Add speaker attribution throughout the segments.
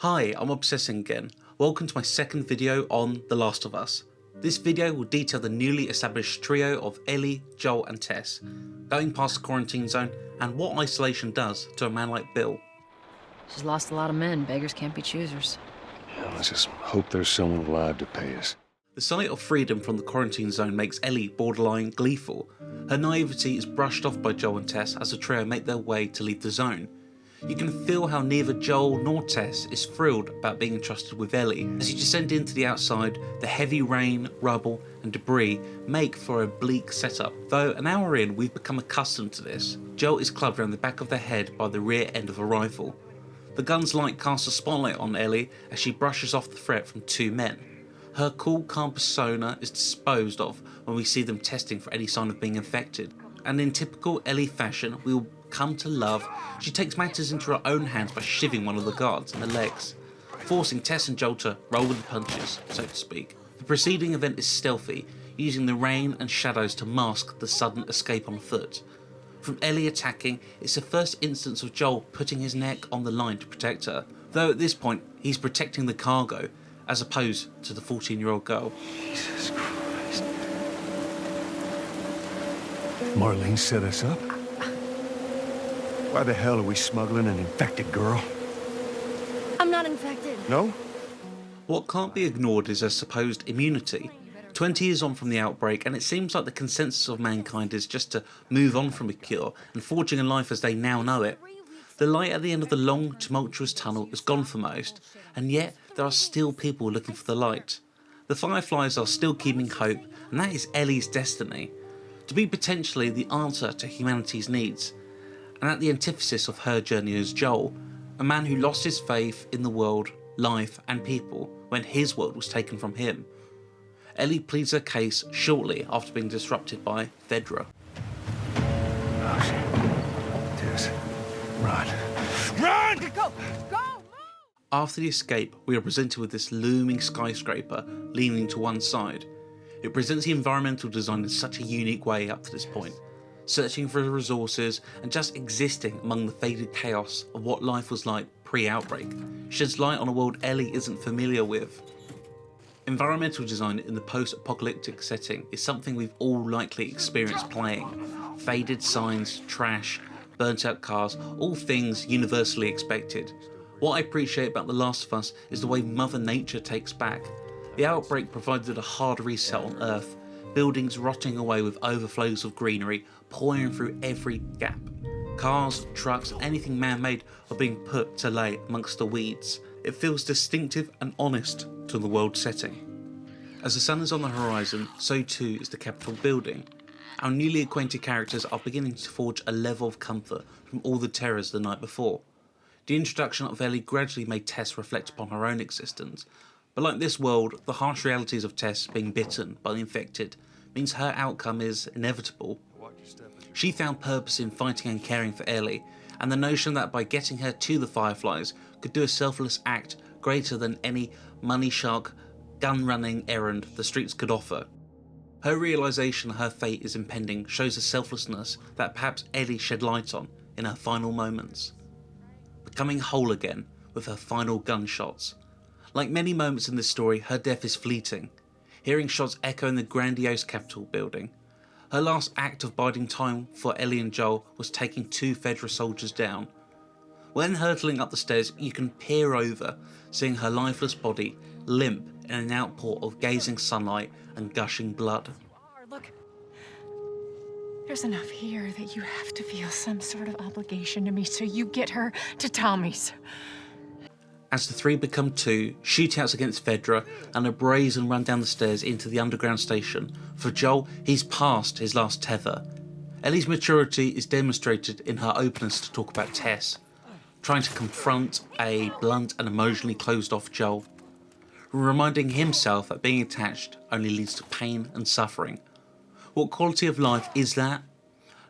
Speaker 1: Hi, I'm Obsessing Again. Welcome to my second video on The Last of Us. This video will detail the newly established trio of Ellie, Joel and Tess, going past the quarantine zone and what isolation does to a man like Bill.
Speaker 2: She's lost a lot of men. Beggars can't be choosers.
Speaker 3: Yeah, let's just hope there's someone alive to pay us.
Speaker 1: The sight of freedom from the quarantine zone makes Ellie borderline gleeful. Her naivety is brushed off by Joel and Tess as the trio make their way to leave the zone. You can feel how neither Joel nor Tess is thrilled about being entrusted with Ellie. As you descend into the outside, the heavy rain, rubble and debris make for a bleak setup. Though an hour in, we've become accustomed to this. Joel is clubbed around the back of the head by the rear end of a rifle. The gun's light casts a spotlight on Ellie as she brushes off the threat from two men. Her cool, calm persona is disposed of when we see them testing for any sign of being infected. And in typical Ellie fashion, we will come to love, she takes matters into her own hands by shivving one of the guards in the legs, forcing Tess and Joel to roll with the punches, so to speak. The preceding event is stealthy, using the rain and shadows to mask the sudden escape on foot. From Ellie attacking, it's the first instance of Joel putting his neck on the line to protect her, though at this point he's protecting the cargo, as opposed to the 14-year-old girl.
Speaker 3: Jesus Christ. Marlene set us up? Why the hell are we smuggling an infected girl?
Speaker 4: I'm not infected.
Speaker 3: No?
Speaker 1: What can't be ignored is her supposed immunity. 20 years on from the outbreak, and it seems like the consensus of mankind is just to move on from a cure and forging a life as they now know it. The light at the end of the long, tumultuous tunnel is gone for most, and yet there are still people looking for the light. The Fireflies are still keeping hope, and that is Ellie's destiny. To be potentially the answer to humanity's needs. And at the antithesis of her journey is Joel, a man who lost his faith in the world, life and people when his world was taken from him. Ellie pleads her case shortly after being disrupted by Fedra.
Speaker 3: Oh, shit. Tess, run. Run!
Speaker 4: Go! Go!
Speaker 1: After the escape, we are presented with this looming skyscraper leaning to one side. It presents the environmental design in such a unique way up to this point, searching for resources and just existing among the faded chaos of what life was like pre-outbreak, sheds light on a world Ellie isn't familiar with. Environmental design in the post-apocalyptic setting is something we've all likely experienced playing. Faded signs, trash, burnt out cars, all things universally expected. What I appreciate about The Last of Us is the way Mother Nature takes back. The outbreak provided a hard reset on Earth, buildings rotting away with overflows of greenery pouring through every gap. Cars, trucks, anything man-made are being put to lay amongst the weeds. It feels distinctive and honest to the world setting. As the sun is on the horizon, so too is the Capitol building. Our newly acquainted characters are beginning to forge a level of comfort from all the terrors the night before. The introduction of Ellie gradually made Tess reflect upon her own existence, but like this world, the harsh realities of Tess being bitten by the infected means her outcome is inevitable. She found purpose in fighting and caring for Ellie, and the notion that by getting her to the Fireflies could do a selfless act greater than any money shark, gun-running errand the streets could offer. Her realisation her fate is impending shows a selflessness that perhaps Ellie shed light on in her final moments. Becoming whole again with her final gunshots. Like many moments in this story, her death is fleeting. Hearing shots echo in the grandiose Capitol building. Her last act of biding time for Ellie and Joel was taking two Fedra soldiers down. When hurtling up the stairs, you can peer over, seeing her lifeless body limp in an outpour of gazing sunlight and gushing blood.
Speaker 5: Look, there's enough here that you have to feel some sort of obligation to me, so you get her to Tommy's.
Speaker 1: As the three become two, shootouts against Fedra and a brazen run down the stairs into the underground station. For Joel, he's past his last tether. Ellie's maturity is demonstrated in her openness to talk about Tess, trying to confront a blunt and emotionally closed off Joel, reminding himself that being attached only leads to pain and suffering. What quality of life is that?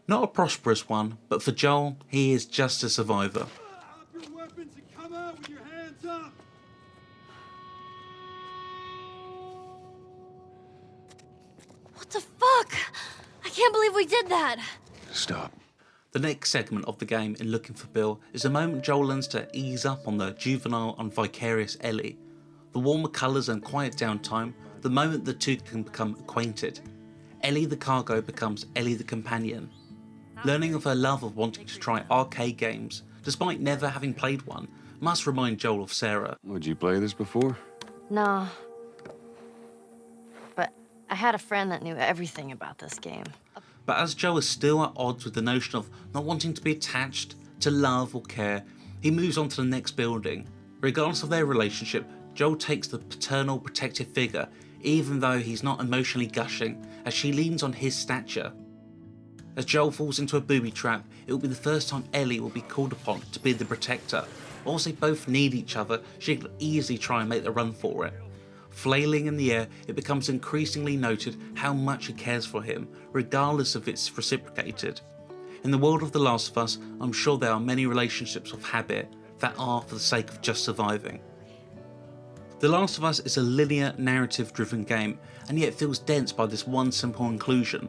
Speaker 1: Not a prosperous one, but for Joel, he is just a survivor.
Speaker 4: What the fuck? I can't believe we did that.
Speaker 3: Stop.
Speaker 1: The next segment of the game in looking for Bill is the moment Joel learns to ease up on the juvenile and vicarious Ellie. The warmer colours and quiet downtime, the moment the two can become acquainted. Ellie the cargo becomes Ellie the companion. Learning of her love of wanting to try arcade games, despite never having played one, must remind Joel of Sarah.
Speaker 6: Would you play this before?
Speaker 4: No. But I had a friend that knew everything about this game.
Speaker 1: But as Joel is still at odds with the notion of not wanting to be attached, to love or care, he moves on to the next building. Regardless of their relationship, Joel takes the paternal protective figure, even though he's not emotionally gushing, as she leans on his stature. As Joel falls into a booby trap, it will be the first time Ellie will be called upon to be the protector. Whilst they both need each other, she could easily try and make the run for it. Flailing in the air, it becomes increasingly noted how much he cares for him, regardless if it's reciprocated. In the world of The Last of Us, I'm sure there are many relationships of habit that are for the sake of just surviving. The Last of Us is a linear, narrative-driven game, and yet feels dense by this one simple inclusion.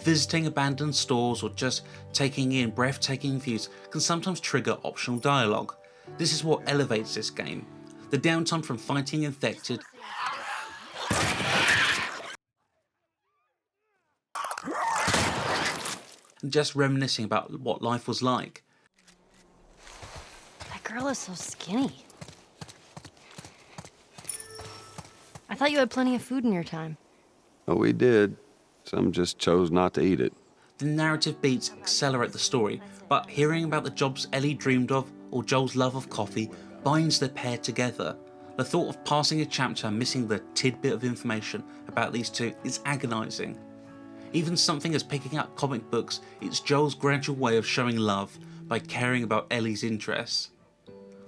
Speaker 1: Visiting abandoned stores or just taking in breathtaking views can sometimes trigger optional dialogue. This is what elevates this game. The downtime from fighting infected and just reminiscing about what life was like.
Speaker 4: That girl is so skinny. I thought you had plenty of food in your time.
Speaker 6: Oh, we did. Some just chose not to eat it.
Speaker 1: The narrative beats accelerate the story, but hearing about the jobs Ellie dreamed of or Joel's love of coffee binds the pair together. The thought of passing a chapter and missing the tidbit of information about these two is agonising. Even something as picking up comic books, it's Joel's gradual way of showing love by caring about Ellie's interests.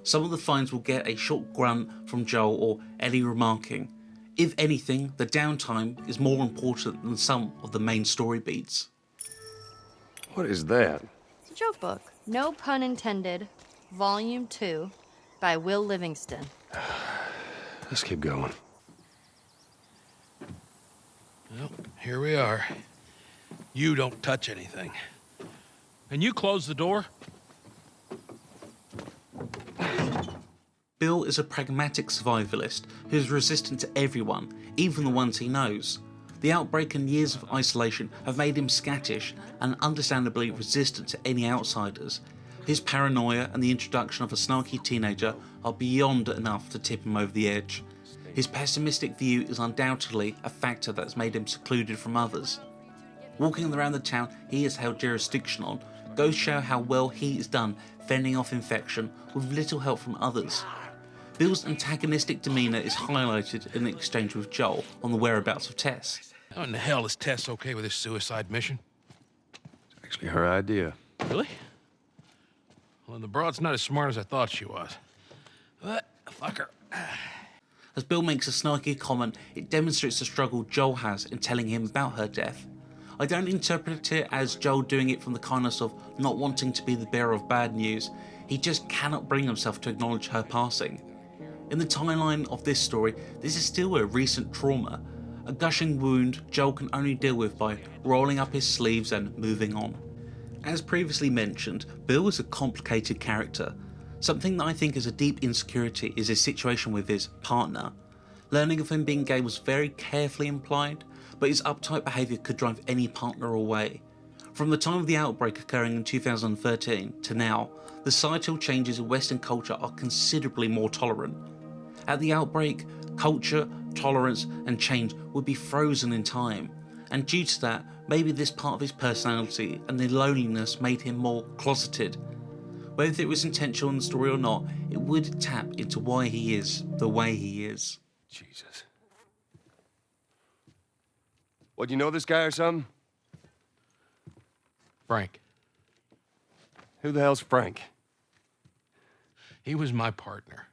Speaker 1: Some of the finds will get a short grunt from Joel or Ellie remarking, "If anything, the downtime is more important than some of the main story beats."
Speaker 6: What is that?
Speaker 4: It's a joke book. No pun intended. Volume 2 by Will Livingston.
Speaker 6: Let's keep going.
Speaker 7: Well, here we are. You don't touch anything. And you close the door?
Speaker 1: Bill is a pragmatic survivalist who is resistant to everyone, even the ones he knows. The outbreak and years of isolation have made him scattish and understandably resistant to any outsiders. His paranoia and the introduction of a snarky teenager are beyond enough to tip him over the edge. His pessimistic view is undoubtedly a factor that's made him secluded from others. Walking around the town he has held jurisdiction on goes to show how well he is done fending off infection with little help from others. Bill's antagonistic demeanour is highlighted in the exchange with Joel on the whereabouts of Tess.
Speaker 7: How in the hell is Tess okay with this suicide mission?
Speaker 6: It's actually her idea.
Speaker 7: Really? Well, the broad's not as smart as I thought she was. But, fuck her.
Speaker 1: As Bill makes a snarky comment, it demonstrates the struggle Joel has in telling him about her death. I don't interpret it as Joel doing it from the kindness of not wanting to be the bearer of bad news. He just cannot bring himself to acknowledge her passing. In the timeline of this story, this is still a recent trauma, a gushing wound Joel can only deal with by rolling up his sleeves and moving on. As previously mentioned, Bill is a complicated character. Something that I think is a deep insecurity is his situation with his partner. Learning of him being gay was very carefully implied, but his uptight behaviour could drive any partner away. From the time of the outbreak occurring in 2013 to now, the societal changes in Western culture are considerably more tolerant. At the outbreak, culture, tolerance and change would be frozen in time, and due to that, maybe this part of his personality and the loneliness made him more closeted. Whether it was intentional in the story or not, it would tap into why he is the way he is.
Speaker 6: Jesus. What, you know this guy or something?
Speaker 7: Frank.
Speaker 6: Who the hell's Frank?
Speaker 7: He was my partner.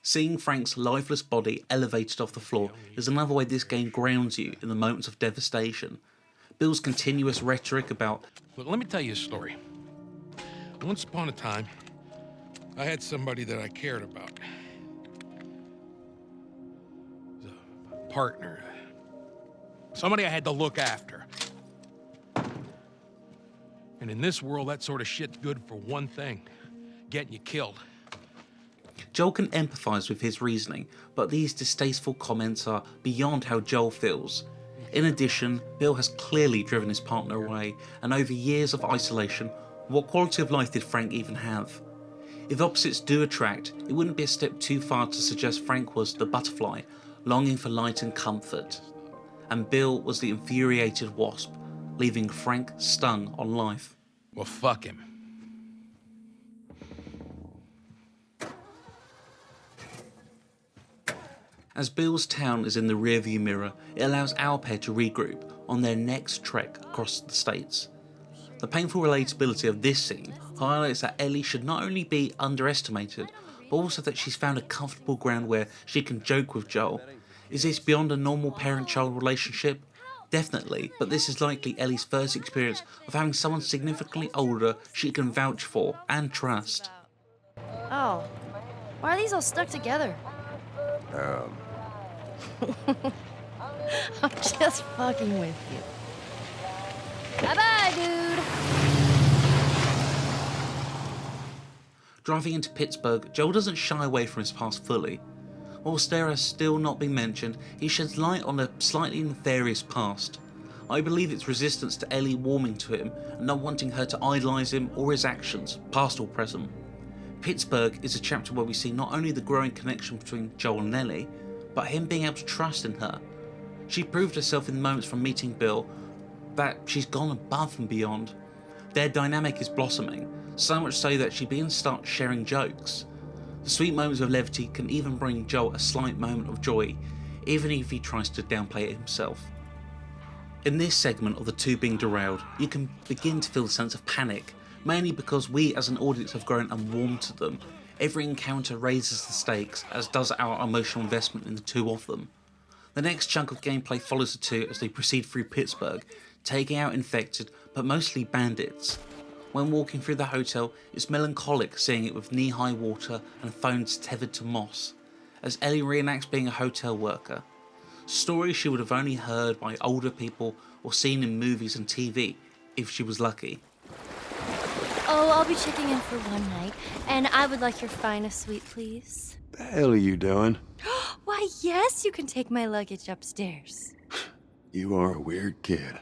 Speaker 1: Seeing Frank's lifeless body elevated off the floor is another way this game grounds you in the moments of devastation. Bill's continuous rhetoric about,
Speaker 7: But let me tell you a story. Once upon a time, I had somebody that I cared about. A partner. Somebody I had to look after. And in this world, that sort of shit's good for one thing: getting you killed.
Speaker 1: Joel can empathise with his reasoning, but these distasteful comments are beyond how Joel feels. In addition, Bill has clearly driven his partner away, and over years of isolation, what quality of life did Frank even have? If opposites do attract, it wouldn't be a step too far to suggest Frank was the butterfly, longing for light and comfort, and Bill was the infuriated wasp, leaving Frank stung on life.
Speaker 7: Well, fuck him.
Speaker 1: As Bill's town is in the rearview mirror, it allows our pair to regroup on their next trek across the states. The painful relatability of this scene highlights that Ellie should not only be underestimated, but also that she's found a comfortable ground where she can joke with Joel. Is this beyond a normal parent-child relationship? Definitely, but this is likely Ellie's first experience of having someone significantly older she can vouch for and trust.
Speaker 4: Oh, why are these all stuck together? I'm just fucking with you. Bye-bye, dude.
Speaker 1: Driving into Pittsburgh, Joel doesn't shy away from his past fully. Whilst there has still not been mentioned, he sheds light on a slightly nefarious past. I believe it's resistance to Ellie warming to him and not wanting her to idolise him or his actions, past or present. Pittsburgh is a chapter where we see not only the growing connection between Joel and Ellie, but him being able to trust in her. She proved herself in the moments from meeting Bill that she's gone above and beyond. Their dynamic is blossoming, so much so that she begins to start sharing jokes. The sweet moments of levity can even bring Joel a slight moment of joy, even if he tries to downplay it himself. In this segment of the two being derailed, you can begin to feel a sense of panic, mainly because we as an audience have grown and warmed to them. Every encounter raises the stakes, as does our emotional investment in the two of them. The next chunk of gameplay follows the two as they proceed through Pittsburgh, taking out infected, but mostly bandits. When walking through the hotel, it's melancholic seeing it with knee-high water and phones tethered to moss, as Ellie reenacts being a hotel worker. Stories she would have only heard by older people or seen in movies and TV, if she was lucky.
Speaker 4: Oh, I'll be checking in for one night, and I would like your finest suite, please.
Speaker 3: The hell are you doing?
Speaker 4: Why, yes, you can take my luggage upstairs.
Speaker 3: You are a weird kid.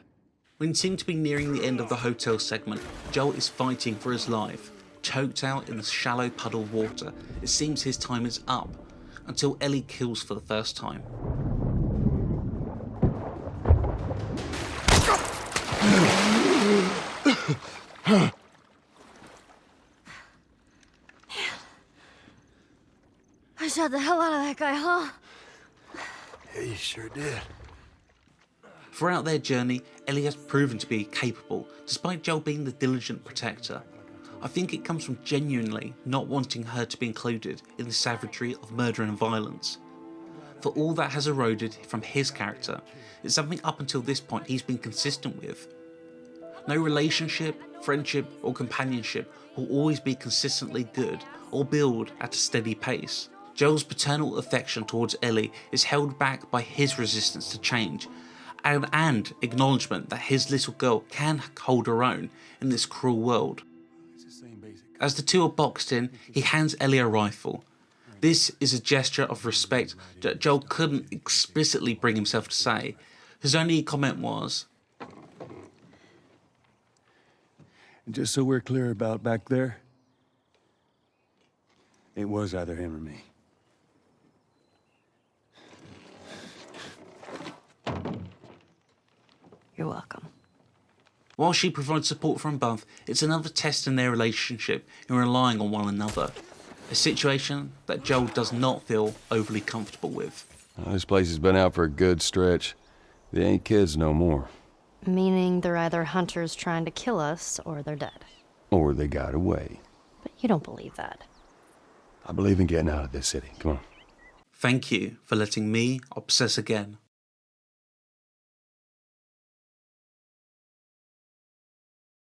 Speaker 1: When seemed to be nearing the end of the hotel segment, Joel is fighting for his life. Choked out in the shallow puddle of water, it seems his time is up, until Ellie kills for the first time.
Speaker 4: I shot the hell out of that guy, huh?
Speaker 3: Yeah, you sure did.
Speaker 1: Throughout their journey, Ellie has proven to be capable, despite Joel being the diligent protector. I think it comes from genuinely not wanting her to be included in the savagery of murder and violence. For all that has eroded from his character, it's something up until this point he's been consistent with. No relationship, friendship or companionship will always be consistently good or build at a steady pace. Joel's paternal affection towards Ellie is held back by his resistance to change and acknowledgement that his little girl can hold her own in this cruel world. As the two are boxed in, he hands Ellie a rifle. This is a gesture of respect that Joel couldn't explicitly bring himself to say. His only comment was,
Speaker 3: And just so we're clear about back there, it was either him or me.
Speaker 4: You're welcome.
Speaker 1: while she provides support from above, it's another test in their relationship in relying on one another. A situation that Joel does not feel overly comfortable with.
Speaker 6: This place has been out for a good stretch. They ain't kids no more.
Speaker 4: Meaning they're either hunters trying to kill us, or they're dead.
Speaker 6: Or they got away.
Speaker 4: But you don't believe that.
Speaker 6: I believe in getting out of this city. Come on.
Speaker 1: Thank you for letting me obsess again.